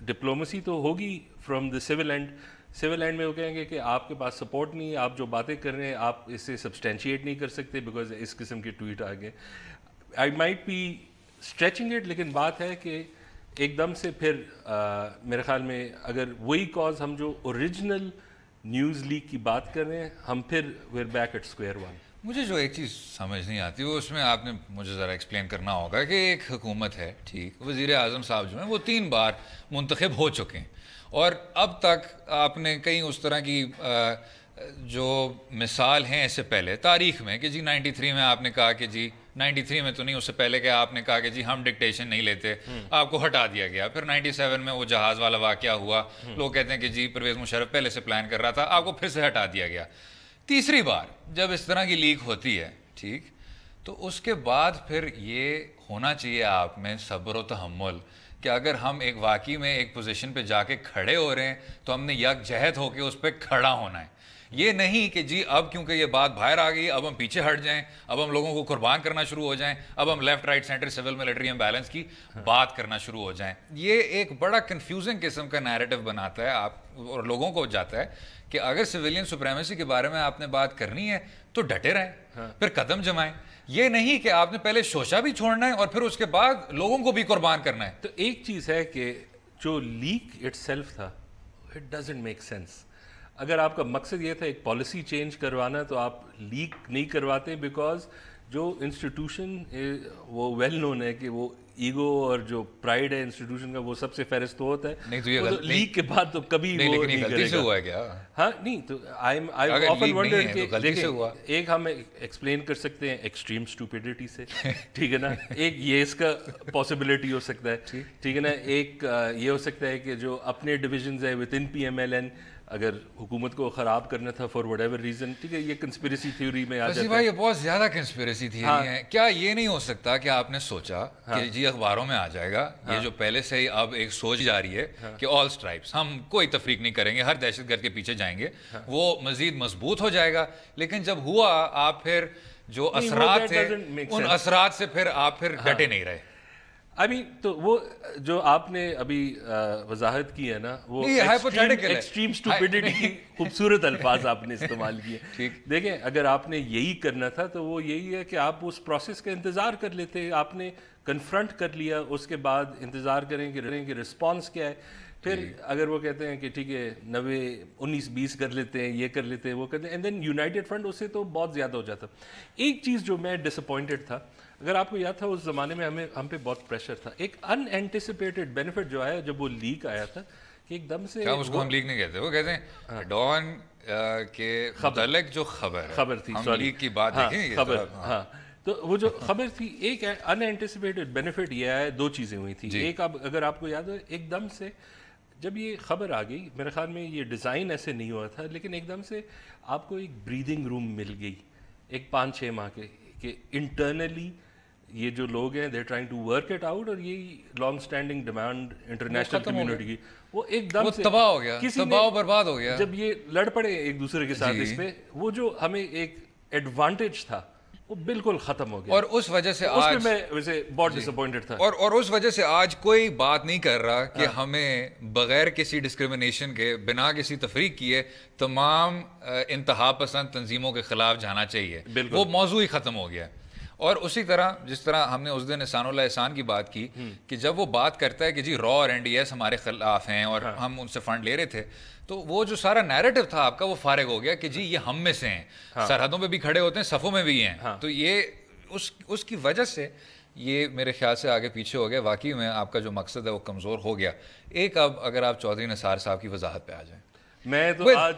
Diplomacy تو ہوگی from the civil and. Civil and میں وہ کہیں گے کہ آپ کے پاس سپورٹ نہیں ہے, آپ جو باتیں کر رہے ہیں آپ اسے سبسٹینشیٹ نہیں کر سکتے بیکاز اس قسم کے ٹویٹ آ گئے. I might be stretching it, لیکن بات ہے کہ ایک دم سے پھر میرے خیال میں اگر وہی کاز ہم جو اوریجنل نیوز لیک کی بات کر رہے ہیں, ہم پھر we're back at square one. مجھے جو ایک چیز سمجھ نہیں آتی وہ اس میں آپ نے مجھے ذرا ایکسپلین کرنا ہوگا کہ ایک حکومت ہے, ٹھیک, وزیر اعظم صاحب جو ہیں وہ 3 بار منتخب ہو چکے ہیں, اور اب تک آپ نے کئی اس طرح کی جو مثال ہیں اس سے پہلے تاریخ میں کہ جی 93 میں آپ نے کہا کہ جی 93 میں تو نہیں, اس سے پہلے کہ آپ نے کہا کہ جی ہم ڈکٹیشن نہیں لیتے, آپ کو ہٹا دیا گیا. پھر 97 میں وہ جہاز والا واقعہ ہوا, لوگ کہتے ہیں کہ جی پرویز مشرف پہلے سے پلان کر رہا تھا, آپ کو پھر سے ہٹا دیا گیا. تیسری بار جب اس طرح کی لیک ہوتی ہے, ٹھیک, تو اس کے بعد پھر یہ ہونا چاہیے آپ میں صبر و تحمل کہ اگر ہم ایک واقعی میں ایک پوزیشن پہ جا کے کھڑے ہو رہے ہیں تو ہم نے یک جہت ہو کے اس پہ کھڑا ہونا ہے. یہ نہیں کہ جی اب کیونکہ یہ بات باہر آ گئی اب ہم پیچھے ہٹ جائیں, اب ہم لوگوں کو قربان کرنا شروع ہو جائیں, اب ہم left right centre civil military imbalance کی بات کرنا شروع ہو جائیں. یہ ایک بڑا کنفیوزنگ قسم کا نیریٹو بناتا ہے آپ اور لوگوں کو جاتا ہے کہ اگر سویلین سپریمیسی کے بارے میں آپ نے بات کرنی ہے تو ڈٹے رہیں, پھر قدم جمائیں. یہ نہیں کہ آپ نے پہلے شوشہ بھی چھوڑنا ہے اور پھر اس کے بعد لوگوں کو بھی قربان کرنا ہے. تو ایک چیز ہے کہ جو لیک اٹ سیلف تھا اٹ ڈزنٹ میک سینس. اگر آپ کا مقصد یہ تھا ایک پالیسی چینج کروانا تو آپ لیک نہیں کرواتے, بیکاز جو انسٹیٹیوشن وہ ویل نون ہے کہ وہ ایگو اور جو پرائڈ ہے انسٹیٹیوشن کا وہ سب سے فہرست ہوتا ہے. نہیں تو یہ لیک کے بعد تو کبھی وہ نہیں کرے غلطی سے ہوا ہے کیا؟ ہاں نہیں تو آئی آفن ونڈر کہ دیکھیں ایک ہم ایکسپلین کر سکتے ہیں ایکسٹریم اسٹوپیڈیٹی سے, ٹھیک ہے نا, ایک یہ اس کا پاسبلٹی ہو سکتا ہے, ٹھیک ہے نا, ایک یہ ہو سکتا ہے کہ جو اپنے ڈویژنز ہیں within P M L N اگر حکومت کو خراب کرنا تھا فار وٹ ایور ریزن, ٹھیک ہے, یہ کنسپریسی تھیوری میں آ جاتا ہے. بھائی یہ بہت زیادہ کنسپریسی تھیوری ہے. کیا یہ نہیں ہو سکتا کہ آپ نے سوچا کہ جی اخباروں میں آ جائے گا یہ جو پہلے سے ہی اب ایک سوچ جا رہی ہے کہ آل اسٹرائپس, ہم کوئی تفریق نہیں کریں گے, ہر دہشت گرد کے پیچھے جائیں گے, وہ مزید مضبوط ہو جائے گا. لیکن جب ہوا آپ پھر جو اثرات تھے ان اثرات سے پھر آپ پھر ڈٹے نہیں رہے. تو وہ جو آپ نے ابھی وضاحت کی ہے نا وہ ایکسٹریم اسٹوپیڈیٹی کی خوبصورت الفاظ آپ نے استعمال کیے. دیکھیں اگر آپ نے یہی کرنا تھا تو وہ یہی ہے کہ آپ اس پروسیس کا انتظار کر لیتے, آپ نے کنفرنٹ کر لیا, اس کے بعد انتظار کریں کہ رسپانس کیا ہے. پھر اگر وہ کہتے ہیں کہ ٹھیک ہے 90 19 20 کر لیتے ہیں, یہ کر لیتے ہیں, وہ کرتے ہیں, اینڈ دین یونائٹیڈ فرنٹ اس سے تو بہت زیادہ ہو جاتا. ایک چیز جو میں ڈس اپوائنٹڈ تھا, اگر آپ کو یاد تھا اس زمانے میں ہم پہ بہت پریشر تھا, ایک ان اینٹیسپیٹڈ بینیفٹ جو آیا جب وہ لیک آیا تھا کہ ایک دم سے اس کو ہم لیک نہیں کہتے, وہ کہتے ہیں ڈان کے متعلق جو خبر تھی, ہم لیک کی بات دیکھیں خبر, ہاں, تو وہ جو خبر تھی ایک ان اینٹیسپیٹڈ بینیفٹ یہ آیا, 2 چیزیں ہوئی تھیں. ایک اگر آپ کو یاد ہو ایک دم سے جب یہ خبر آ گئی, میرے خیال میں یہ ڈیزائن ایسے نہیں ہوا تھا, لیکن ایک دم سے آپ کو ایک بریدنگ روم مل گئی ایک 5-6 ماہ کے کہ انٹرنلی یہ جو لوگ ہیں they trying to work it out, اور یہ long standing demand international community کی وہ ایک دم سے تباہ ہو گیا, تباہ و برباد ہو گیا. جب یہ لڑ پڑے ایک دوسرے کے ساتھ اس پہ, وہ جو ہمیں ایک ایڈوانٹیج تھا وہ بالکل ختم ہو گیا. اور اس وجہ سے آج میں ویسے بہت ڈس اپوائنٹڈ تھا, اور اس وجہ سے آج کوئی بات نہیں کر رہا کہ ہمیں بغیر کسی ڈسکریمنیشن کے بنا کسی تفریق کیے تمام انتہا پسند تنظیموں کے خلاف جانا چاہیے. وہ موضوع ہی ختم ہو گیا. اور اسی طرح جس طرح ہم نے اس دن احسان اللہ احسان کی بات کی کہ جب وہ بات کرتا ہے کہ جی را اور این ڈی ایس ہمارے خلاف ہیں اور ہم ان سے فنڈ لے رہے تھے, تو وہ جو سارا نیریٹو تھا آپ کا وہ فارغ ہو گیا کہ جی یہ ہم میں سے ہیں, سرحدوں پہ بھی کھڑے ہوتے ہیں, صفوں میں بھی ہیں. تو یہ اس کی وجہ سے یہ میرے خیال سے آگے پیچھے ہو گیا. واقعی میں آپ کا جو مقصد ہے وہ کمزور ہو گیا. ایک اب اگر آپ چودھری نثار صاحب کی وضاحت پہ آ جائیں. میں تو آج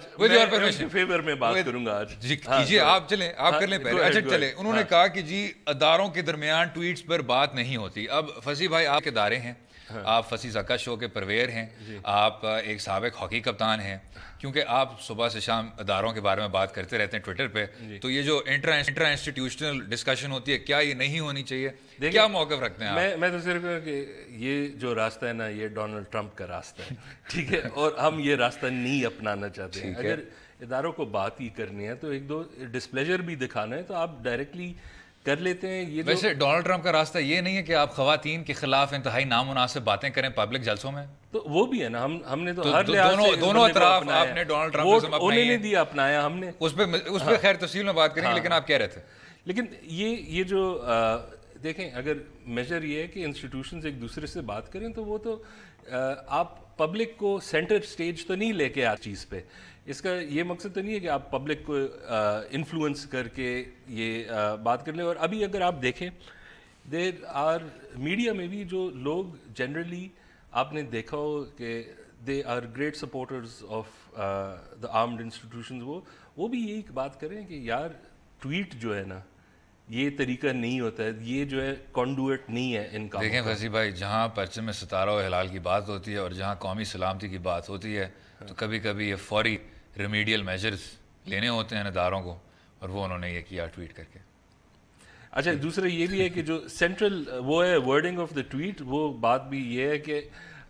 فیور میں بات کروں گا آج. جی کیجیے, آپ چلیں, آپ کر لیں پہلے. اچھا چلیں, انہوں نے کہا کہ جی اداروں کے درمیان ٹویٹس پر بات نہیں ہوتی. اب فصیح بھائی آپ کے ادارے ہیں, آپ فصیح زکا شو کے پرویر ہیں, آپ ایک سابق ہاکی کپتان ہیں, کیونکہ آپ صبح سے شام اداروں کے بارے میں بات کرتے رہتے ہیں ٹویٹر پہ, تو یہ جو انٹرا انسٹیٹیوشنل ڈسکشن ہوتی ہے کیا یہ نہیں ہونی چاہیے؟ کیا موقف رکھتے ہیں آپ؟ میں تو صرف کہ یہ جو راستہ ہے نا یہ ڈونلڈ ٹرمپ کا راستہ ہے, ٹھیک ہے, اور ہم یہ راستہ نہیں اپنانا چاہتے ہیں. اگر اداروں کو بات ہی کرنی ہے تو 1-2 ڈسپلیجر بھی دکھانا ہے تو آپ ڈائریکٹلی کر لیتے ہیں. یہ ویسے ڈونلڈ ٹرمپ کا راستہ یہ نہیں ہے کہ آپ خواتین کے خلاف انتہائی نامناسب باتیں کریں پبلک جلسوں میں؟ تو وہ بھی ہے نا, ہم نے تو ہر لحاظ سے دونوں اطراف آپ نے ڈونلڈ ٹرمپ انہوں نے دیا اپنایا, ہم نے اس پہ خیر تفصیل میں بات کریں گے, لیکن آپ کہہ رہے تھے. لیکن یہ جو دیکھیں, اگر میجر یہ ہے کہ انسٹیٹیوشنز ایک دوسرے سے بات کریں تو وہ تو آپ پبلک کو سینٹر سٹیج تو نہیں لے کے آ چیز پہ. اس کا یہ مقصد تو نہیں ہے کہ آپ پبلک کو انفلوئنس کر کے یہ بات کر لیں. اور ابھی اگر آپ دیکھیں دیر آر میڈیا میں بھی جو لوگ جنرلی آپ نے دیکھا ہو کہ they are great supporters of the armed institutions, وہ بھی یہی بات کریں کہ یار ٹویٹ جو ہے نا یہ طریقہ نہیں ہوتا ہے, یہ جو ہے کانڈویٹ نہیں ہے ان کا. دیکھیں فیضی بھائی, جہاں پرچم ستارہ و ہلال کی بات ہوتی ہے اور جہاں قومی سلامتی کی بات ہوتی ہے تو کبھی کبھی یہ فوری ریمیڈیل میجرز لینے ہوتے ہیں اداروں کو, اور وہ انہوں نے یہ کیا ٹویٹ کر کے. اچھا, دوسرا یہ بھی ہے کہ جو سینٹرل وہ ہے ورڈنگ آف دا ٹویٹ, وہ بات بھی یہ ہے کہ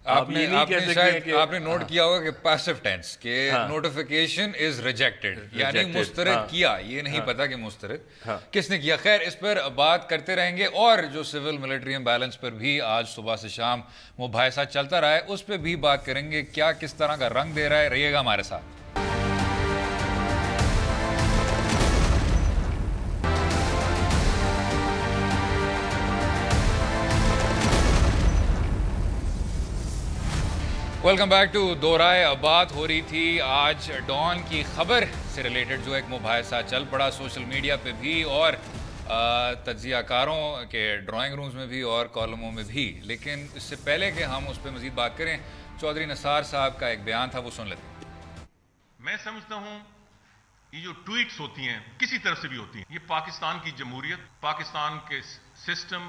آپ نے نوٹ کیا ہوگا کہ پیسو ٹینس کہ نوٹیفیکیشن از ریجیکٹڈ, یعنی مسترد کیا, یہ نہیں پتا کہ مسترد کس نے کیا. خیر, اس پر بات کرتے رہیں گے, اور جو سول ملٹری امبیلنس پر بھی آج صبح سے شام مباحثہ چلتا رہا ہے اس پہ بھی بات کریں گے, کیا کس طرح کا رنگ دے رہا ہے. رہیے گا ہمارے ساتھ. ویلکم بیک ٹو دو رائے. اب بات ہو رہی تھی آج ڈان کی خبر سے ریلیٹڈ, جو ایک مباحثہ چل پڑا سوشل میڈیا پہ بھی اور تجزیہ کاروں کے ڈرائنگ رومز میں بھی اور کالموں میں بھی. لیکن اس سے پہلے کہ ہم اس پہ مزید بات کریں, چودھری نثار صاحب کا ایک بیان تھا, وہ سن لیتے ہیں. میں سمجھتا ہوں یہ جو ٹویٹس ہوتی ہیں کسی طرف سے بھی ہوتی ہیں, یہ پاکستان کی جمہوریت, پاکستان کے سسٹم,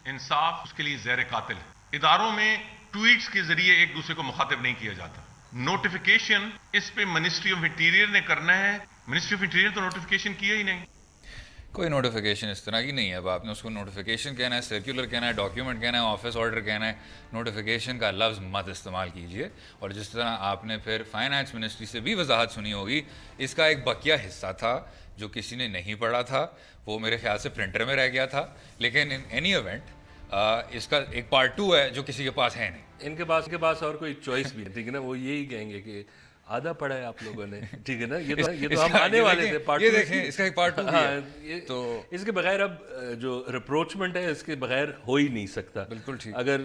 انصاف, اس کے لیے زیر قاتل ہے. اداروں میں ٹویٹس کے ذریعے ایک دوسرے کو مخاطب نہیں کیا جاتا. نوٹیفیکیشن اس پہ منسٹری آف انٹیریئر نے کرنا ہے. منسٹری آف انٹیریئر تو نوٹیفیکیشن کیا ہی نہیں. کوئی نوٹیفیکیشن اس طرح کی نہیں ہے. اب آپ نے اس کو نوٹیفیکیشن کہنا ہے, سرکولر کہنا ہے, ڈاکیومنٹ کہنا ہے, آفس آرڈر کہنا ہے. نوٹیفیکیشن کا لفظ مت استعمال کیجئے. اور جس طرح آپ نے پھر فائنانس منسٹری سے بھی وضاحت سنی ہوگی, اس کا ایک بقیہ حصہ تھا جو کسی نے نہیں پڑھا تھا, وہ میرے خیال سے پرنٹر میں رہ گیا تھا. لیکن ان اینی ایونٹ اس کا ایک پارٹ 2 ہے جو کسی کے پاس ہے نہیں. ان کے پاس اور کوئی چوائس بھی ہے, ٹھیک ہے نا. وہ یہی کہیں گے کہ آدھا پڑھا ہے آپ لوگوں نے, ٹھیک ہے نا. یہ تو ہم آنے والے تھے پارٹ 2. یہ دیکھیں, اس کا ایک پارٹ 2 ہے, تو اس کے بغیر اب جو ریپروچمنٹ ہے اس کے بغیر ہو ہی نہیں سکتا. بالکل ٹھیک. اگر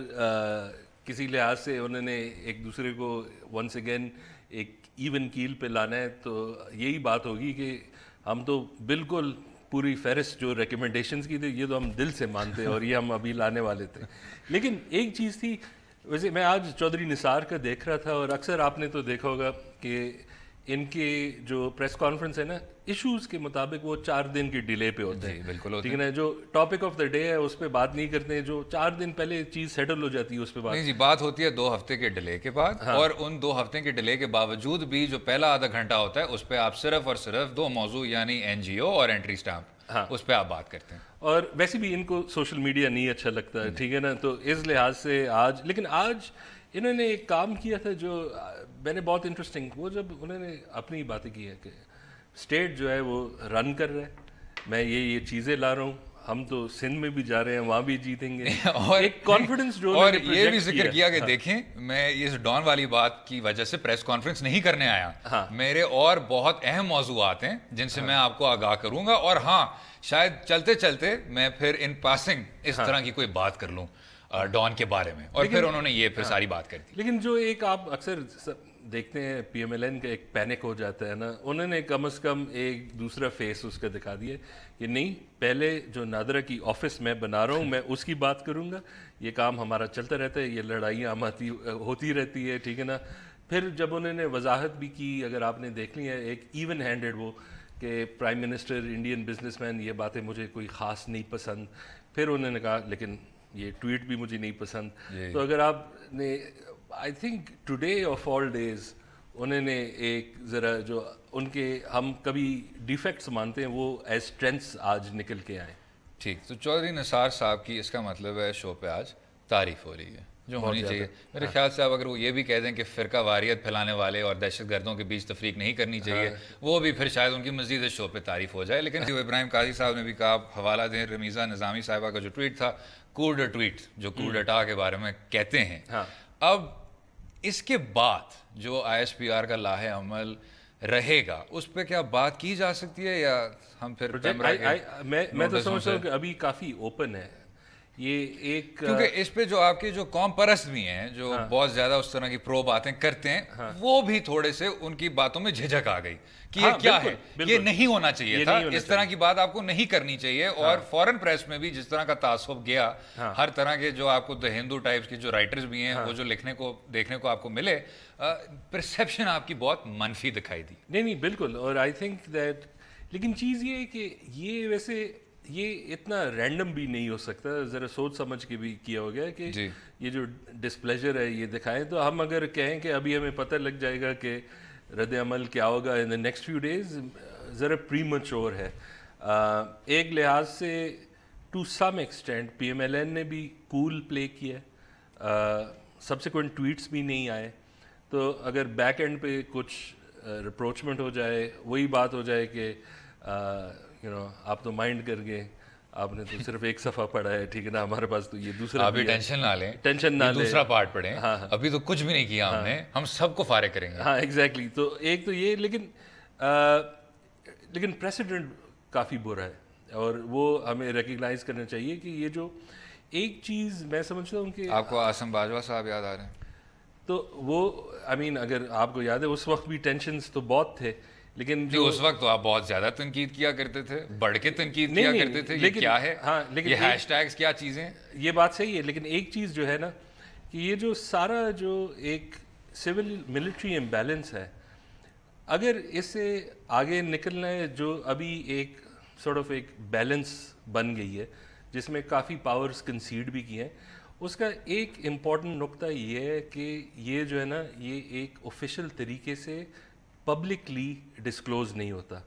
کسی لحاظ سے انہوں نے ایک دوسرے کو ونس اگین ایک ایون کیل پہ لانا ہے تو یہی بات ہوگی کہ ہم تو بالکل پوری فہرست جو ریکمنڈیشنز کی تھی یہ تو ہم دل سے مانتے اور یہ ہم ابھی لانے والے تھے. لیکن ایک چیز تھی, ویسے میں آج چودھری نثار کا دیکھ رہا تھا, اور اکثر آپ نے تو دیکھا ہوگا کہ ان کے جو پریس کانفرنس ہے نا, ایشوز کے مطابق وہ 4 دن کی ڈیلے پہ ہوتے ہیں, بالکل, ٹھیک ہے نا. جو ٹاپک آف دا ڈے ہے اس پہ بات نہیں کرتے ہیں, جو 4 دن پہلے چیز سیٹل ہو جاتی ہے اس پہ بات نہیں. جی, بات ہوتی ہے 2 ہفتے کے ڈیلے کے بعد, اور ان 2 ہفتے کے ڈیلے کے باوجود بھی جو پہلا آدھا گھنٹہ ہوتا ہے اس پہ آپ صرف اور صرف 2 موضوع یعنی NGO اور انٹری اسٹامپ, اس پہ آپ بات کرتے ہیں. اور ویسے بھی ان کو سوشل میڈیا نہیں اچھا لگتا ہے, ٹھیک ہے نا. تو اس لحاظ سے آج انہوں نے ایک کام کیا تھا جو میں نے بہت انٹرسٹنگ, وہ جب انہوں نے اپنی باتیں کی ہے کہ اسٹیٹ جو ہے وہ رن کر رہا ہے, میں یہ چیزیں لا رہا ہوں, ہم تو سندھ میں بھی جا رہے ہیں, وہاں بھی جیتیں گے. اور ایک کانفیڈنس جو, اور یہ بھی ذکر کیا کہ دیکھیں میں اس ڈان والی بات کی وجہ سے پریس کانفرنس نہیں کرنے آیا, میرے اور بہت اہم موضوعات ہیں جن سے میں آپ کو آگاہ کروں گا, اور ہاں شاید چلتے چلتے میں پھر ان پاسنگ اس طرح کی کوئی بات کر لوں ڈان کے بارے میں. اور پھر انہوں نے یہ پھر ساری بات کر دی. لیکن جو ایک آپ اکثر دیکھتے ہیں PMLN کا ایک پینک ہو جاتا ہے نا, انہوں نے کم از کم ایک دوسرا فیس اس کا دکھا دیا کہ نہیں, پہلے جو نادرا کی آفس میں بنا رہا ہوں میں اس کی بات کروں گا, یہ کام ہمارا چلتا رہتا ہے, یہ لڑائیاں ہوتی رہتی ہے, ٹھیک ہے نا. پھر جب انہوں نے وضاحت بھی کی, اگر آپ نے دیکھ لی ہے ایک ایون ہینڈڈ وہ کہ prime minister Indian business man, یہ باتیں مجھے کوئی خاص نہیں پسند. پھر انہوں نے کہا لیکن یہ ٹویٹ بھی مجھے نہیں پسند. تو اگر آپ نے I think today of all days انہوں نے ایک ذرا جو ان کے ہم کبھی ڈیفیکٹس مانتے ہیں وہ ایز اسٹرینتھس آج نکل کے آئے. ٹھیک, تو چودھری نثار صاحب کی اس کا مطلب ہے شو پہ آج تعریف ہو رہی ہے, جو ہونی چاہیے. میرے خیال سے اب اگر وہ یہ بھی کہہ دیں کہ فرقہ واریت پھیلانے والے اور دہشت گردوں کے بیچ تفریق نہیں کرنی چاہیے, وہ بھی پھر شاید ان کی مزید اس شو پہ تعریف ہو جائے. لیکن ابراہیم قاضی صاحب نے بھی کہا, آپ حوالہ دیں رمیزہ نظامی صاحبہ کا جو ٹویٹ تھا, کورڈ ٹویٹ جو کورڈ اٹا کے بارے میں کہتے ہیں. اب اس کے بعد جو ISPR کا لاہ عمل رہے گا اس پہ کیا بات کی جا سکتی ہے, یا ہم پھر میں تو سمجھتا ہوں کہ ابھی کافی اوپن ہے یہ ایک, کیونکہ اس پہ جو آپ کے جو قوم پرست بھی ہیں جو بہت زیادہ اس طرح کی پرو باتیں کرتے ہیں, وہ بھی تھوڑے سے ان کی باتوں میں جھجک آ گئی کہ یہ کیا ہے, یہ نہیں ہونا چاہیے تھا, اس طرح کی بات آپ کو نہیں کرنی چاہیے. اور فورن پریس میں بھی جس طرح کا تعصب گیا, ہر طرح کے جو آپ کو دا ہندو ٹائپس کے جو رائٹرز بھی ہیں وہ جو لکھنے کو دیکھنے کو آپ کو ملے, پرسیپشن آپ کی بہت منفی دکھائی دی. نہیں بالکل. اور آئی تھنک دیٹ, لیکن چیز یہ ہے کہ یہ ویسے یہ اتنا رینڈم بھی نہیں ہو سکتا, ذرا سوچ سمجھ کے بھی کیا ہو گیا کہ یہ جو ڈسپلیجر ہے یہ دکھائیں. تو ہم اگر کہیں کہ ابھی ہمیں پتہ لگ جائے گا کہ رد عمل کیا ہوگا ان دا نیکسٹ فیو ڈیز, ذرا پری میچور ہے. ایک لحاظ سے ٹو سم ایکسٹینٹ PMLN نے بھی کول پلے کیا, سبسیکوینٹ ٹویٹس بھی نہیں آئے. تو اگر بیک اینڈ پہ کچھ ریپروچمنٹ ہو جائے, وہی بات ہو جائے کہ آپ تو مائنڈ کر گئے, آپ نے تو صرف ایک صفحہ پڑھا ہے, ٹھیک ہے نا, ہمارے پاس تو یہ دوسرا. ابھی ٹینشن نہ لیں, دوسرا پارٹ پڑھیں, ابھی تو کچھ بھی نہیں کیا ہم نے, ہم سب کو فارغ کریں گے. ہاں ایگزیکٹلی. تو ایک تو یہ, لیکن پریسیڈنٹ کافی برا ہے, اور وہ ہمیں ریکگنائز کرنا چاہیے کہ یہ جو ایک چیز میں سمجھتا ہوں کہ آپ کو عاصم باجوہ صاحب یاد آ رہے ہیں, تو وہ اگر آپ کو یاد ہے اس وقت بھی ٹینشنز تو بہت تھے, لیکن جو اس وقت تو آپ بہت زیادہ تنقید کیا کرتے تھے, بڑھ کے تنقید کیا کرتے تھے, یہ کیا ہے, یہ ہیش ٹیگز کیا چیزیں, یہ بات صحیح ہے. لیکن ایک چیز جو ہے نا کہ یہ جو سارا جو ایک سول ملٹری امبیلنس ہے, اگر اس سے آگے نکلنا ہے, جو ابھی ایک سارٹ آف ایک بیلنس بن گئی ہے جس میں کافی پاورز کنسیڈ بھی کیے ہیں, اس کا ایک امپورٹنٹ نقطہ یہ ہے کہ یہ جو ہے نا یہ ایک آفیشیل طریقے سے پبلکلی ڈسکلوز نہیں ہوتا.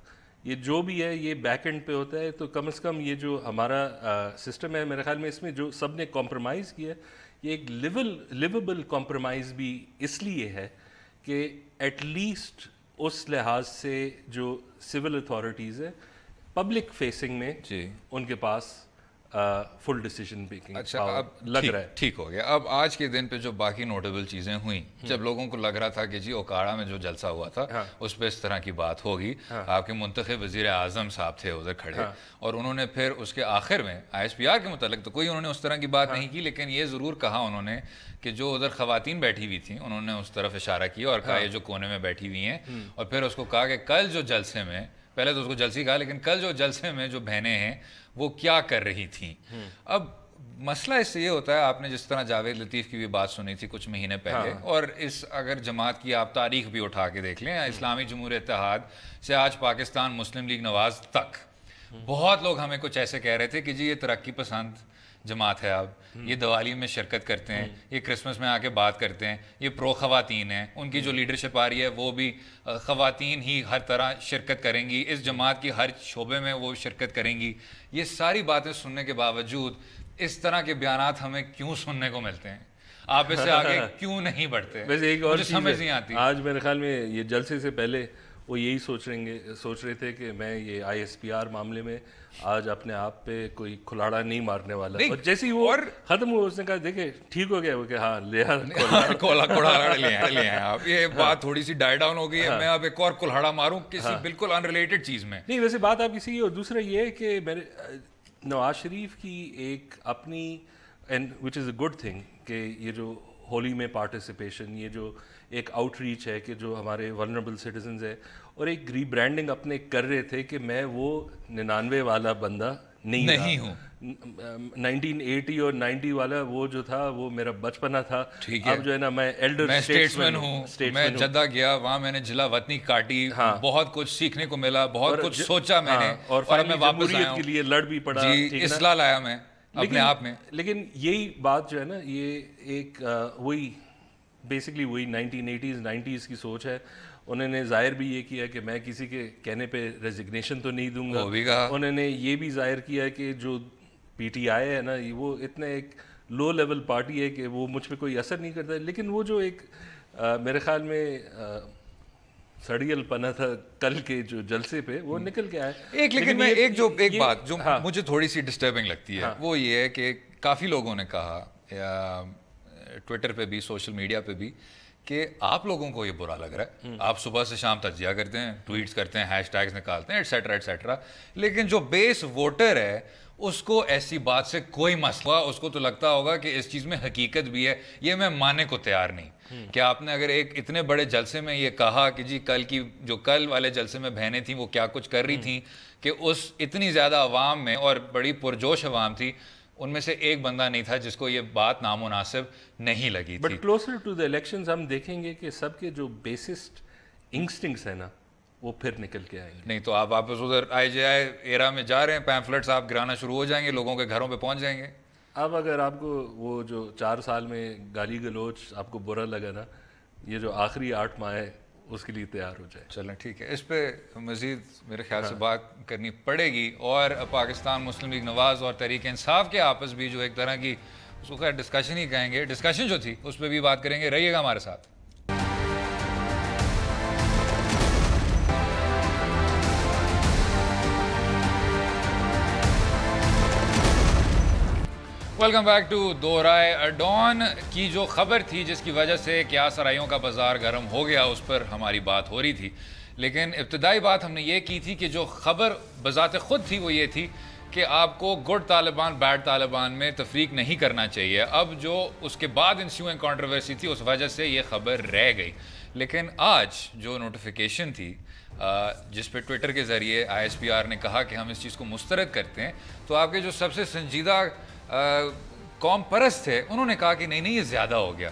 یہ جو بھی ہے یہ بیک اینڈ پہ ہوتا ہے. تو کم از کم یہ جو ہمارا سسٹم ہے, میرے خیال میں اس میں جو سب نے کمپرومائز کیا یہ ایک لیویبل کمپرومائز بھی اس لیے ہے کہ ایٹ لیسٹ اس لحاظ سے جو سول اتھارٹیز ہے پبلک فیسنگ میں ان کے پاس فل ڈیسیجن میکنگ لگ رہا ہے. ٹھیک ہو گیا. اب آج کے دن پہ جو باقی نوٹیبل چیزیں ہوئیں, جب لوگوں کو لگ رہا تھا کہ جی اوکاڑا میں جو جلسہ ہوا تھا اس پہ اس طرح کی بات ہوگی, آپ کے منتخب وزیر اعظم صاحب تھے ادھر کھڑے, اور انہوں نے پھر اس کے آخر میں ISPR کے متعلق تو کوئی انہوں نے اس طرح کی بات نہیں کی, لیکن یہ ضرور کہا انہوں نے کہ جو ادھر خواتین بیٹھی ہوئی تھیں انہوں نے اس طرف اشارہ کیا اور کہا یہ جو کونے میں بیٹھی ہوئی ہیں, اور پھر اس کو کہا کہ کل جو جلسے میں, پہلے تو اس کو جلسی کہا, لیکن کل جو جلسے میں جو بہنیں ہیں وہ کیا کر رہی تھیں. اب مسئلہ اس سے یہ ہوتا ہے, آپ نے جس طرح جاوید لطیف کی بھی بات سنی تھی کچھ مہینے پہلے, اور اس اگر جماعت کی آپ تاریخ بھی اٹھا کے دیکھ لیں, اسلامی جمہوریہ اتحاد سے آج پاکستان مسلم لیگ نواز تک, بہت لوگ ہمیں کچھ ایسے کہہ رہے تھے کہ جی یہ ترقی پسند جماعت ہے, اب یہ دیوالی میں شرکت کرتے ہیں, یہ کرسمس میں آ کے بات کرتے ہیں, یہ پرو خواتین ہیں, ان کی جو لیڈرشپ آ رہی ہے وہ بھی خواتین ہی ہر طرح شرکت کریں گی, اس جماعت کی ہر شعبے میں وہ شرکت کریں گی. یہ ساری باتیں سننے کے باوجود اس طرح کے بیانات ہمیں کیوں سننے کو ملتے ہیں, آپ اس سے آگے کیوں نہیں بڑھتے, ویسے ایک اور سمجھ نہیں آتی. آج میرے خیال میں یہ جلسے سے پہلے وہ یہی سوچ رہے تھے کہ میں یہ ISPR معاملے میں آج اپنے آپ پہ کوئی کھلاڑا نہیں مارنے والا, اور جیسے ہی وہ ختم ہوا اس نے کہا دیکھیں ٹھیک ہو گیا, وہ کہ ہاں کلہاڑا لے آئے آپ, یہ بات تھوڑی سی ڈائی ڈاؤن ہو گئی ہے, میں اب ایک اور کلہاڑا ماروں کسی بالکل ان ریلیٹڈ چیز میں. نہیں ویسے بات آپ کی صحیح ہے. اور دوسرا یہ ہے کہ میرے نواز شریف کی ایک اپنی and which is a good thing کہ یہ جو ہولی میں پارٹیسپیشن, یہ جو ایک آؤٹ ریچ ہے کہ جو ہمارے ولنریبل سٹیزنز ہے, اور ایک ری برانڈنگ اپنے کر رہے تھے کہ میں وہ 99 والا بندہ نہیں ہوں, 1980 اور 90 والا وہ جو تھا وہ میرا بچپنا تھا. اب جو ہے نا میں ایلڈر اسٹیٹسمین ہوں, میں جدہ گیا, وہاں میں نے جلا وطنی کاٹی, بہت کچھ سیکھنے کو ملا, بہت کچھ سوچا میں نے, اور میں واپس آیا ہوں, کے لیے لڑ بھی پڑا, اصلاح لایا میں اپنے آپ میں. لیکن یہی بات جو ہے نا یہ ایک وہی بیسکلی وہی 1980s 90s کی سوچ ہے. انہوں نے ظاہر بھی یہ کیا کہ میں کسی کے کہنے پہ ریزگنیشن تو نہیں دوں گا, انہوں نے یہ بھی ظاہر کیا کہ جو PTI ہے نا وہ اتنے ایک لو لیول پارٹی ہے کہ وہ مجھ پہ کوئی اثر نہیں کرتا. لیکن وہ جو ایک میرے خیال میں سڑیل پنا تھا کل کے جو جلسے پہ, وہ نکل کے آئے. لیکن میں ایک بات جو مجھے تھوڑی سی ڈسٹربنگ لگتی ہے وہ یہ ہے کہ کافی لوگوں نے کہا ٹویٹر پہ بھی, سوشل میڈیا پہ بھی, کہ آپ لوگوں کو یہ برا لگ رہا ہے, آپ صبح سے شام تجزیہ کرتے ہیں, ٹویٹس کرتے ہیں, ہیش ٹیگز نکالتے ہیں, ایٹسیٹرا ایٹسیٹرا, لیکن جو بیس ووٹر ہے اس کو ایسی بات سے کوئی مسئلہ, اس کو تو لگتا ہوگا کہ اس چیز میں حقیقت بھی ہے. یہ میں ماننے کو تیار نہیں کہ آپ نے اگر ایک اتنے بڑے جلسے میں یہ کہا کہ جی کل والے جلسے میں بہنیں تھیں وہ کیا کچھ کر رہی تھیں, کہ اس اتنی زیادہ عوام میں, اور بڑی پرجوش عوام تھی, ان میں سے ایک بندہ نہیں تھا جس کو یہ بات نامناسب نہیں لگی تھی. But closer to the elections ہم دیکھیں گے کہ سب کے جو بیسسٹ انسٹنکٹس ہیں نا وہ پھر نکل کے آئیں گے. نہیں تو آپ واپس ادھر IJI ایرا میں جا رہے ہیں, پیمفلٹس آپ گرانا شروع ہو جائیں گے, لوگوں کے گھروں پہ پہنچ جائیں گے. اب اگر آپ کو وہ جو 4 سال میں گالی گلوچ آپ کو برا لگا نا, یہ جو آخری 8 ماہ ہے اس کے لیے تیار ہو جائے. چلیں ٹھیک ہے, اس پہ مزید میرے خیال سے بات کرنی پڑے گی. اور پاکستان مسلم لیگ نواز اور تحریک انصاف کے آپس بھی جو ایک طرح کی, اس کو خیر ڈسکشن ہی کہیں گے, ڈسکشن جو تھی اس پہ بھی بات کریں گے. رہیے گا ہمارے ساتھ. ویلکم بیک ٹو دو رائے. ڈان کی جو خبر تھی جس کی وجہ سے کیا سرائیوں کا بازار گرم ہو گیا, اس پر ہماری بات ہو رہی تھی. لیکن ابتدائی بات ہم نے یہ کی تھی کہ جو خبر بذات خود تھی وہ یہ تھی کہ آپ کو گڈ طالبان بیڈ طالبان میں تفریق نہیں کرنا چاہیے. اب جو اس کے بعد انسیوئنگ کنٹروورسی تھی اس وجہ سے یہ خبر رہ گئی. لیکن آج جو نوٹیفیکیشن تھی جس پہ ٹویٹر کے ذریعے ISPR نے کہا کہ ہم اس چیز کو مسترد کرتے ہیں, تو آپ کے جو سب سے سنجیدہ قوم پرست تھے انہوں نے کہا کہ نہیں یہ زیادہ ہو گیا.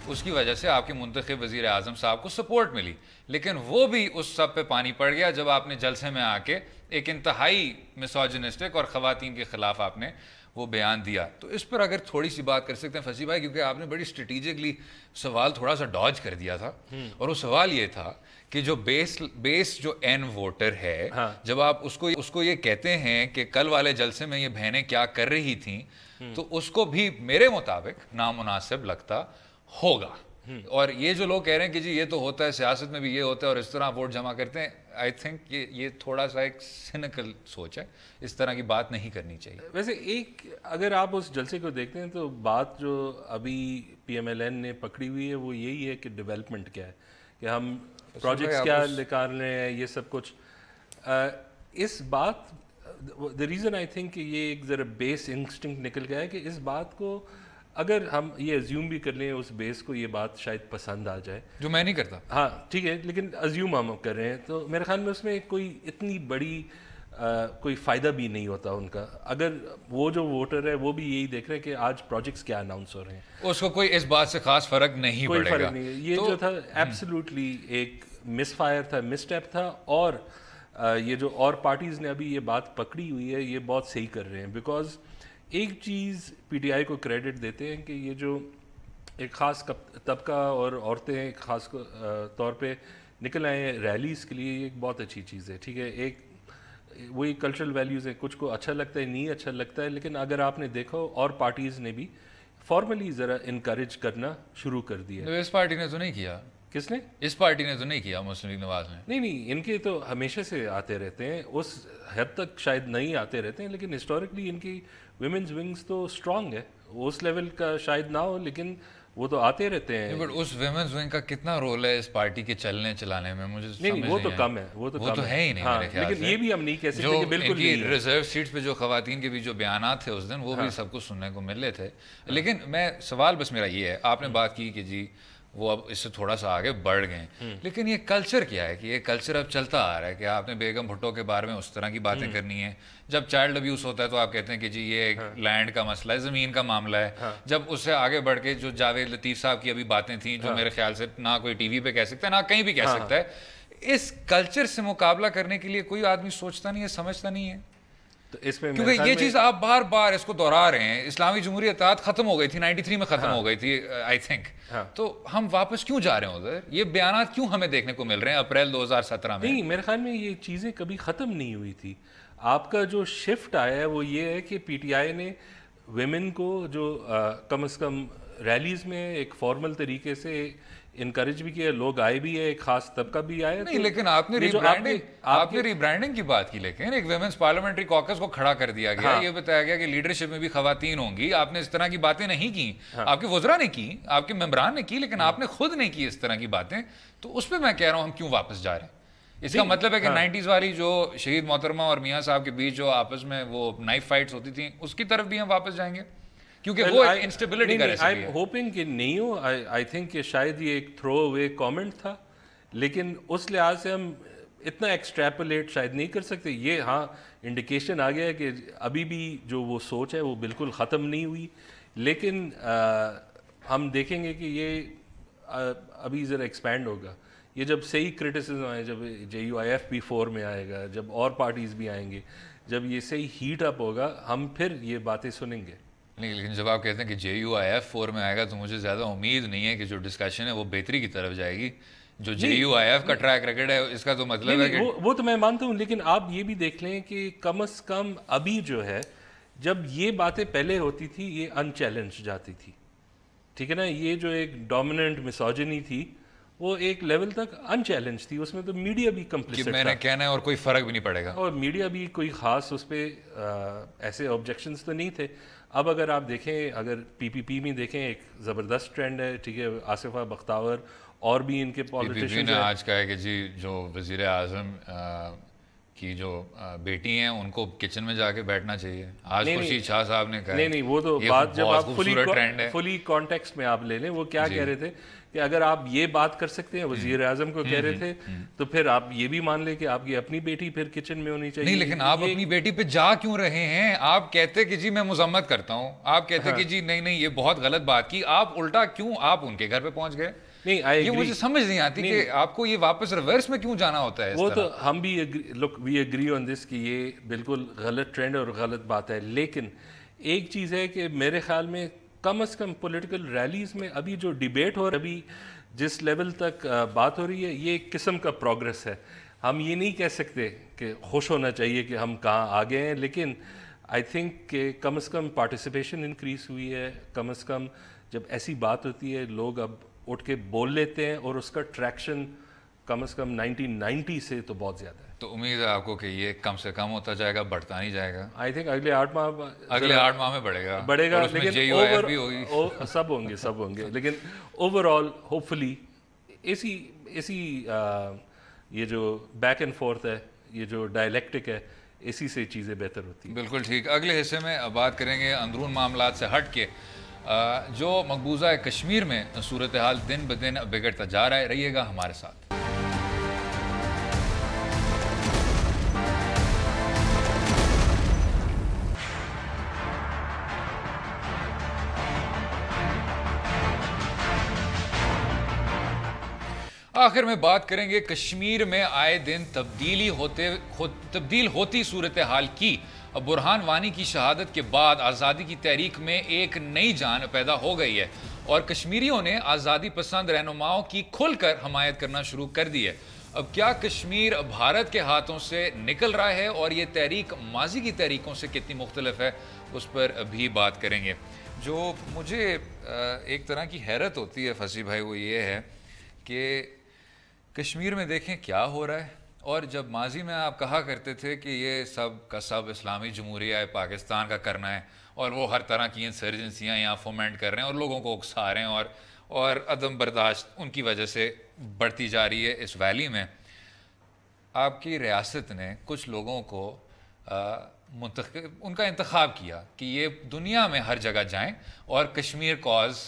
اس کی وجہ سے آپ کے منتخب وزیر اعظم صاحب کو سپورٹ ملی. لیکن وہ بھی اس سب پہ پانی پڑ گیا جب آپ نے جلسے میں آ کے ایک انتہائی میسوجنسٹک اور خواتین کے خلاف آپ نے وہ بیان دیا. تو اس پر اگر تھوڑی سی بات کر سکتے ہیں فصیح بھائی, کیونکہ آپ نے بڑی اسٹریٹجکلی سوال تھوڑا سا ڈاج کر دیا تھا, اور وہ سوال یہ تھا کہ جو بیس جو این ووٹر ہے, جب آپ اس کو یہ کہتے ہیں کہ کل والے جلسے میں یہ بہنیں کیا کر رہی تھیں, تو اس کو بھی میرے مطابق نامناسب لگتا ہوگا. اور یہ جو لوگ کہہ رہے ہیں کہ جی یہ تو ہوتا ہے, سیاست میں بھی یہ ہوتا ہے, اور اس طرح ووٹ جمع کرتے ہیں, آئی تھنک یہ تھوڑا سا ایک سینیکل سوچ ہے, اس طرح کی بات نہیں کرنی چاہیے. ویسے ایک اگر آپ اس جلسے کو دیکھتے ہیں تو بات جو ابھی PMLN نے پکڑی ہوئی ہے وہ یہی ہے کہ ڈیولپمنٹ کیا ہے, کہ ہم پروجیکٹس کیا نکال رہے ہیں, یہ سب کچھ. اس بات the reason I think کہ یہ ایک ذرا بیس انسٹنکٹ نکل گیا ہے کہ اس بات کو اگر ہم یہ ایزیوم بھی کر لیں اس بیس کو یہ بات شاید پسند آ جائے, جو میں نہیں کرتا. ہاں ٹھیک ہے, لیکن ایزیوم ہم کر رہے ہیں, تو میرے خیال میں اس میں کوئی اتنی بڑی کوئی فائدہ بھی نہیں ہوتا ان کا. اگر وہ جو ووٹر ہے وہ بھی یہی دیکھ رہے ہیں کہ آج پروجیکٹس کیا اناؤنس ہو رہے ہیں, اس کو کوئی اس بات سے خاص فرق نہیں پڑے گا. کوئی فرق نہیں ہے. یہ جو تھا ایبسلیوٹلی ایک مس فائر تھا, مس اسٹیپ تھا. اور یہ جو اور پارٹیز نے ابھی یہ بات پکڑی ہوئی ہے یہ بہت صحیح کر رہے ہیں. بیکاز ایک چیز PTI کو کریڈٹ دیتے ہیں کہ یہ جو ایک خاص طبقہ اور عورتیں ایک خاص طور پہ نکل آئے ہیں ریلیز کے لیے, یہ ایک بہت اچھی چیز ہے. ٹھیک ہے, ایک وہی کلچرل ویلیوز ہیں, کچھ کو اچھا لگتا ہے نہیں اچھا لگتا ہے, لیکن اگر آپ نے دیکھا اور پارٹیز نے بھی فارملی ذرا انکریج کرنا شروع کر دیا. اس پارٹی نے تو نہیں کیا. کس نے؟ اس پارٹی نے تو نہیں کیا, مسلم لیگ نواز نے. نہیں ان کے تو ہمیشہ سے آتے رہتے ہیں, اس حد تک شاید نہیں آتے رہتے ہیں, لیکن ہسٹوریکلی ان کی ویمنز ونگز تو اسٹرانگ ہے. اس لیول کا شاید نہ ہو لیکن وہ تو آتے رہتے ہیں. بٹ اس ویمنز ونگ کا کتنا رول ہے اس پارٹی کے چلنے چلانے میں, مجھے نہیں وہ تو کم ہے, وہ تو ہے ہی نہیں میرے خیال سے. لیکن یہ بھی ہم نہیں کہہ سکتے کہ بالکل نہیں. ریزرو سیٹس پہ جو خواتین کے بھی جو بیانات تھے اس دن وہ بھی سب کچھ سننے کو مل رہے تھے. لیکن میں سوال بس میرا یہ ہے, آپ نے بات کی کہ جی وہ اب اس سے تھوڑا سا آگے بڑھ گئے, لیکن یہ کلچر کیا ہے کہ یہ کلچر اب چلتا آ رہا ہے کہ آپ نے بیگم بھٹو کے بارے میں اس طرح کی باتیں کرنی ہیں. جب چائلڈ ابیوز ہوتا ہے تو آپ کہتے ہیں کہ جی یہ ایک لینڈ کا مسئلہ ہے, زمین کا معاملہ ہے. جب اس سے آگے بڑھ کے جو جاوید لطیف صاحب کی ابھی باتیں تھیں جو میرے خیال سے نہ کوئی ٹی وی پہ کہہ سکتا ہے نہ کہیں بھی کہہ سکتا ہے, اس کلچر سے مقابلہ کرنے کے لیے کوئی آدمی سوچتا نہیں ہے, سمجھتا نہیں ہے. کیونکہ یہ چیز آپ بار بار اس کو دہرا رہے ہیں. اسلامی جمہوری اتحاد ختم ہو گئی تھی 93 میں, ختم ہو گئی تھی آئی تھنک. تو ہم واپس کیوں جا رہے ہیں ادھر؟ یہ بیانات کیوں ہمیں دیکھنے کو مل رہے ہیں اپریل 2017 میں؟ نہیں میرے خیال میں یہ چیزیں کبھی ختم نہیں ہوئی تھی. آپ کا جو شفٹ آیا ہے وہ یہ ہے کہ PTI نے ویمن کو جو کم از کم ریلیز میں ایک فارمل طریقے سے انکریج بھی کیا, لوگ آئے بھی ہے, ایک خاص طبقہ بھی آیا. نہیں لیکن آپ نے ری برانڈنگ کی بات کی, لیکن ایک ویمنس پارلیمنٹری کاکس کو کھڑا کر دیا گیا, یہ بتایا گیا کہ لیڈرشپ میں بھی خواتین ہوں گی. آپ نے اس طرح کی باتیں نہیں کی, آپ کے وزراء نے کی, آپ کے ممبران نے کی, لیکن آپ نے خود نہیں کی اس طرح کی باتیں. تو اس پہ میں کہہ رہا ہوں ہم کیوں واپس جا رہے ہیں؟ اس کا مطلب ہے کہ 90s والی جو شہید محترمہ اور میاں صاحب کے بیچ جو آپس میں وہ نائف فائٹس ہوتی تھیں, اس کی طرف بھی ہم واپس جائیں گے, کیونکہ وہ انسٹیبلٹی کا ریسپی ہے. ہوپنگ کہ نہیں ہو, آئی تھنک کہ شاید یہ ایک تھرو اوے کامنٹ تھا, لیکن اس لحاظ سے ہم اتنا ایکسٹریپولیٹ شاید نہیں کر سکتے. یہ ہاں انڈیکیشن آ گیا ہے کہ ابھی بھی جو وہ سوچ ہے وہ بالکل ختم نہیں ہوئی, لیکن ہم دیکھیں گے کہ یہ ابھی ذرا ایکسپینڈ ہوگا. یہ جب صحیح کرٹیسزم آئے, جب JUIF بھی 4 میں آئے گا, جب اور پارٹیز بھی آئیں گے, جب یہ صحیح ہیٹ اپ ہوگا, ہم پھر یہ باتیں سنیں گے. نہیں لیکن جب آپ کہتے ہیں کہ JUIF 4 میں آئے گا تو مجھے زیادہ امید نہیں ہے کہ جو ڈسکشن ہے وہ بہتری کی طرف جائے گی. جو JUIF کا ٹریک ریکارڈ ہے اس کا تو مطلب ہے کہ وہ تو میں مانتا ہوں, لیکن آپ یہ بھی دیکھ لیں کہ کم از کم ابھی جو ہے, جب یہ باتیں پہلے ہوتی تھی یہ ان چیلنج جاتی تھی, ٹھیک ہے نا. یہ جو ایک ڈومیننٹ مسوجنی تھی وہ ایک لیول تک ان چیلنج تھی, اس میں تو میڈیا بھی کمپلیسٹ تھا, میں نے کہنا ہے, اور کوئی فرق بھی نہیں پڑے گا, اور میڈیا بھی کوئی خاص اس پہ ایسے آبجیکشنز تو نہیں تھے. اب اگر آپ دیکھیں, اگر PPP میں دیکھیں ایک زبردست ٹرینڈ ہے, ٹھیک ہے, آصفہ بختاور اور بھی ان کے پالیٹیشین نے آج کہا ہے کہ جی جو وزیر اعظم کی جو بیٹی ہیں ان کو کچن میں جا کے بیٹھنا چاہیے. آج خورشید شاہ صاحب نے کہا, نہیں وہ تو بات جب آپ فلی کانٹیکسٹ میں آپ لے لیں, وہ کیا کہہ رہے تھے کہ اگر آپ یہ بات کر سکتے ہیں, وزیر اعظم کو کہہ رہے تھے, تو پھر آپ یہ بھی مان لیں کہ آپ کی اپنی بیٹی پھر کچن میں ہونی چاہیے. نہیں لیکن آپ اپنی بیٹی پہ جا کیوں رہے ہیں؟ آپ کہتے کہ جی میں مذمت کرتا ہوں, آپ کہتے کہ جی نہیں یہ بہت غلط بات کی, آپ الٹا کیوں آپ ان کے گھر پہ پہنچ گئے؟ نہیں, یہ مجھے سمجھ نہیں آتی کہ آپ کو یہ واپس ریورس میں کیوں جانا ہوتا ہے. وہ تو ہم بھی وی ایگری آن دس کہ یہ بالکل غلط ٹرینڈ اور غلط بات ہے, لیکن ایک چیز ہے کہ میرے خیال میں کم از کم پولیٹیکل ریلیز میں ابھی جو ڈیبیٹ ہو رہا ہے, ابھی جس لیول تک بات ہو رہی ہے, یہ ایک قسم کا پروگرس ہے. ہم یہ نہیں کہہ سکتے کہ خوش ہونا چاہیے کہ ہم کہاں آگے ہیں, لیکن آئی تھنک کہ کم از کم پارٹیسپیشن انکریز ہوئی ہے. کم از کم جب ایسی بات ہوتی ہے لوگ اب اٹھ کے بول لیتے ہیں, اور اس کا ٹریکشن کم از کم 1990 سے تو بہت زیادہ ہے. تو امید ہے آپ کو کہ یہ کم سے کم ہوتا جائے گا, بڑھتا نہیں جائے گا. آئی تھنک اگلے 8 ماہ میں بڑھے گا, لیکن سب ہوں گے, لیکن اوور آل ہوپ فلی اسی یہ جو بیک اینڈ فورتھ ہے, یہ جو ڈائلیکٹک ہے, اسی سے چیزیں بہتر ہوتی ہیں. بالکل ٹھیک. اگلے حصے میں بات کریں گے اندرون معاملات سے ہٹ کے جو مقبوضہ کشمیر میں صورتحال دن بدن بگڑتا جا رہا ہے. رہیے گا ہمارے ساتھ. آخر میں بات کریں گے کشمیر میں آئے دن تبدیل ہوتی صورتحال کی. برہان وانی کی شہادت کے بعد آزادی کی تحریک میں ایک نئی جان پیدا ہو گئی ہے, اور کشمیریوں نے آزادی پسند رہنماؤں کی کھل کر حمایت کرنا شروع کر دی ہے. اب کیا کشمیر بھارت کے ہاتھوں سے نکل رہا ہے, اور یہ تحریک ماضی کی تحریکوں سے کتنی مختلف ہے, اس پر بھی بات کریں گے. جو مجھے ایک طرح کی حیرت ہوتی ہے فصیح بھائی, وہ یہ ہے کہ کشمیر میں دیکھیں کیا ہو رہا ہے, اور جب ماضی میں آپ کہا کرتے تھے کہ یہ سب کا سب اسلامی جمہوریہ پاکستان کا کرنا ہے, اور وہ ہر طرح کی انسرجنسیاں یہاں فومنٹ کر رہے ہیں اور لوگوں کو اکسا رہے ہیں, اور عدم برداشت ان کی وجہ سے بڑھتی جا رہی ہے اس ویلی میں. آپ کی ریاست نے کچھ لوگوں کو ان کا انتخاب کیا کہ یہ دنیا میں ہر جگہ جائیں اور کشمیر کاز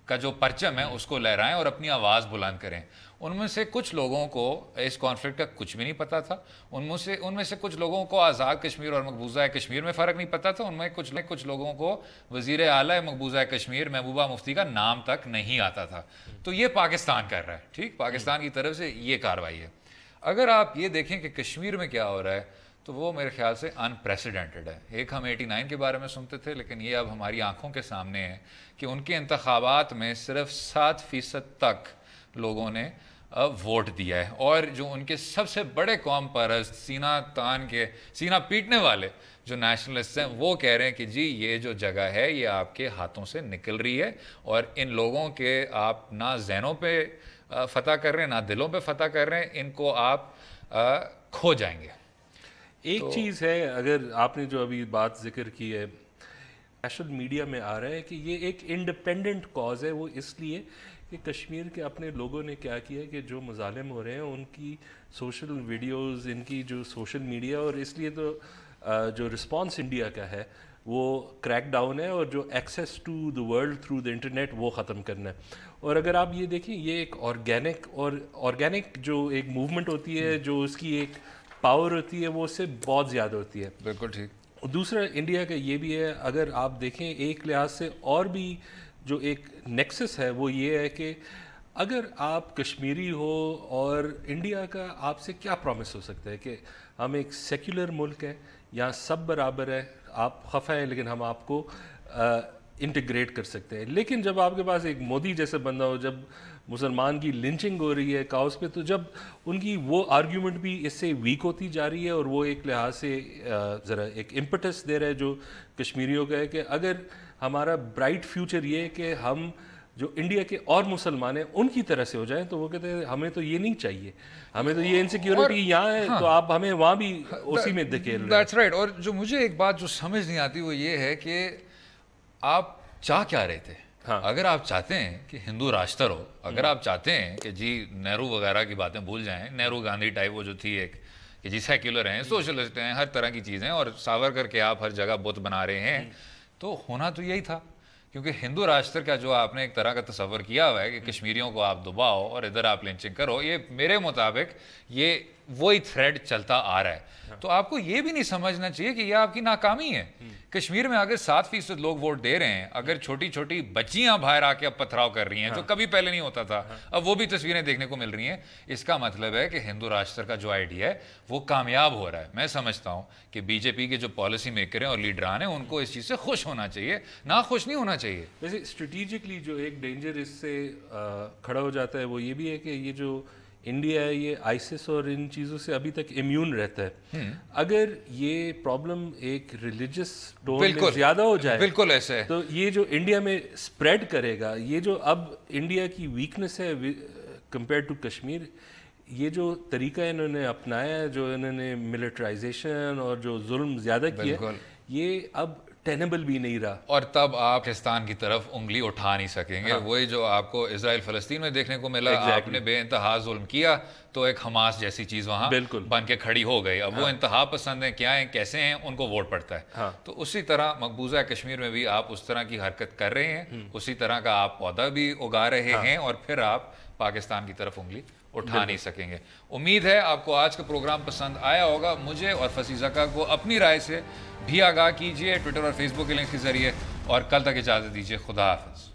کا جو پرچم ہے اس کو لہرائیں اور اپنی آواز بلند کریں. ان میں سے کچھ لوگوں کو اس کانفلکٹ کا کچھ بھی نہیں پتا تھا, ان میں سے کچھ لوگوں کو آزاد کشمیر اور مقبوضہ کشمیر میں فرق نہیں پتا تھا, ان میں کچھ لوگوں کو وزیر اعلیٰ مقبوضہ کشمیر محبوبہ مفتی کا نام تک نہیں آتا تھا. تو یہ پاکستان کر رہا ہے, ٹھیک, پاکستان کی طرف سے یہ کارروائی ہے. اگر آپ یہ دیکھیں کہ کشمیر میں کیا ہو رہا ہے تو وہ میرے خیال سے انپریسیڈنٹڈ ہے. ایک ہم 89 کے بارے میں سنتے تھے, لیکن یہ اب ہماری آنکھوں کے سامنے ہے کہ ان کے انتخابات میں صرف 7% تک لوگوں نے ووٹ دیا ہے. اور جو ان کے سب سے بڑے قوم پرست سینہ پیٹنے والے جو نیشنلسٹ ہیں وہ کہہ رہے ہیں کہ جی یہ جو جگہ ہے یہ آپ کے ہاتھوں سے نکل رہی ہے اور ان لوگوں کے آپ نہ ذہنوں پہ فتح کر رہے ہیں نہ دلوں پہ فتح کر رہے ہیں, ان کو آپ کھو جائیں گے. ایک چیز ہے, اگر آپ نے جو ابھی بات ذکر کی ہے, نیشنل میڈیا میں آ رہا ہے کہ یہ ایک انڈیپینڈنٹ کاز ہے. وہ اس لیے کہ کشمیر کے اپنے لوگوں نے کیا کیا کہ جو مظالم ہو رہے ہیں ان کی سوشل ویڈیوز, ان کی جو سوشل میڈیا, اور اس لیے تو جو رسپانس انڈیا کا ہے وہ کریک ڈاؤن ہے اور جو access to the world through the internet وہ ختم کرنا ہے. اور اگر آپ یہ دیکھیں یہ ایک آرگینک جو ایک موومنٹ ہوتی ہے, جو اس کی ایک پاور ہوتی ہے وہ اس سے بہت زیادہ ہوتی ہے. بالکل ٹھیک. دوسرا انڈیا کا یہ بھی ہے, اگر آپ دیکھیں ایک لحاظ سے اور بھی جو ایک نیکسس ہے وہ یہ ہے کہ اگر آپ کشمیری ہو اور انڈیا کا آپ سے کیا پرومس ہو سکتا ہے کہ ہم ایک سیکولر ملک ہے, یہاں سب برابر ہے, آپ خفا ہیں لیکن ہم آپ کو انٹیگریٹ کر سکتے ہیں. لیکن جب آپ کے پاس ایک مودی جیسے بندہ ہو, جب مسلمان کی لنچنگ ہو رہی ہے کاؤس پہ, تو جب ان کی وہ آرگیومنٹ بھی اس سے ویک ہوتی جا رہی ہے اور وہ ایک لحاظ سے ذرا ایک امپٹس دے رہا ہے جو کشمیریوں کا ہے کہ اگر ہمارا برائٹ فیوچر یہ ہے کہ ہم جو انڈیا کے اور مسلمان ہیں ان کی طرح سے ہو جائیں, تو وہ کہتے ہیں ہمیں تو یہ نہیں چاہیے, ہمیں تو یہ انسیکیورٹی یہاں ہے تو آپ ہمیں وہاں بھی اسی میں دھکیل رہے ہیں. That's right. اور جو مجھے ایک بات جو سمجھ نہیں آتی وہ یہ ہے کہ آپ چاہ کیا رہے تھے. اگر آپ چاہتے ہیں کہ ہندو راشٹر ہو, اگر آپ چاہتے ہیں کہ جی نہرو وغیرہ کی باتیں بھول جائیں, نہرو گاندھی ٹائپ وہ جو تھی ایک کہ جی سیکولر ہیں, سوشلسٹ ہیں, ہر طرح کی چیزیں, اور ساورکر کے آپ ہر جگہ بت بنا رہے ہیں, تو ہونا تو یہی تھا. کیونکہ ہندو راشٹر کا جو آپ نے ایک طرح کا تصور کیا ہوا ہے کہ کشمیریوں کو آپ دباؤ اور ادھر آپ لنچنگ کرو, یہ میرے مطابق یہ وہی تھریڈ چلتا آ رہا ہے. تو آپ کو یہ بھی نہیں سمجھنا چاہیے کہ یہ آپ کی ناکامی ہے. کشمیر میں اگر 7% لوگ ووٹ دے رہے ہیں, اگر چھوٹی چھوٹی بچیاں باہر آ کے اب پتھراؤ کر رہی ہیں جو کبھی پہلے نہیں ہوتا تھا, اب وہ بھی تصویریں دیکھنے کو مل رہی ہیں, اس کا مطلب ہے کہ ہندو راشٹر کا جو آئیڈیا ہے وہ کامیاب ہو رہا ہے. میں سمجھتا ہوں کہ بی جے پی کے جو پالیسی میکر ہیں اور لیڈران ہیں ان کو اس چیز سے خوش ہونا چاہیے, نہ خوش نہیں ہونا چاہیے. ویسے اسٹریٹجکلی جو ایک ڈینجر اس سے کھڑا ہو جاتا ہے وہ یہ بھی ہے کہ یہ جو انڈیا ہے یہ آئسس اور ان چیزوں سے ابھی تک امیون رہتا ہے. اگر یہ پرابلم ایک ریلیجس ٹون میں زیادہ ہو جائے, بالکل ایسے, تو یہ جو انڈیا میں اسپریڈ کرے گا, یہ جو اب انڈیا کی ویکنس ہے کمپیئر ٹو کشمیر, یہ جو طریقہ انہوں نے اپنایا ہے, جو انہوں نے ملٹرائزیشن اور جو ظلم زیادہ کیا, یہ اب ٹینبل بھی نہیں رہا. اور تب آپ پاکستان کی طرف انگلی اٹھا نہیں سکیں گے. وہی جو آپ کو اسرائیل فلسطین میں دیکھنے کو ملا, آپ نے بے انتہا ظلم کیا تو ایک حماس جیسی چیز وہاں بن کے کھڑی ہو گئی. اب وہ انتہا پسند ہیں, کیا ہیں, کیسے ہیں, ان کو ووٹ پڑتا ہے. تو اسی طرح مقبوضہ کشمیر میں بھی آپ اس طرح کی حرکت کر رہے ہیں, اسی طرح کا آپ پودا بھی اگا رہے ہیں, اور پھر آپ پاکستان کی طرف انگلی اٹھا نہیں سکیں گے. امید ہے آپ کو آج کا پروگرام پسند آیا ہوگا. مجھے اور فصیح کو اپنی رائے سے بھی آگاہ کیجیے ٹویٹر اور فیس بک کے لنک کے ذریعے, اور کل تک اجازت دیجیے. خدا حافظ.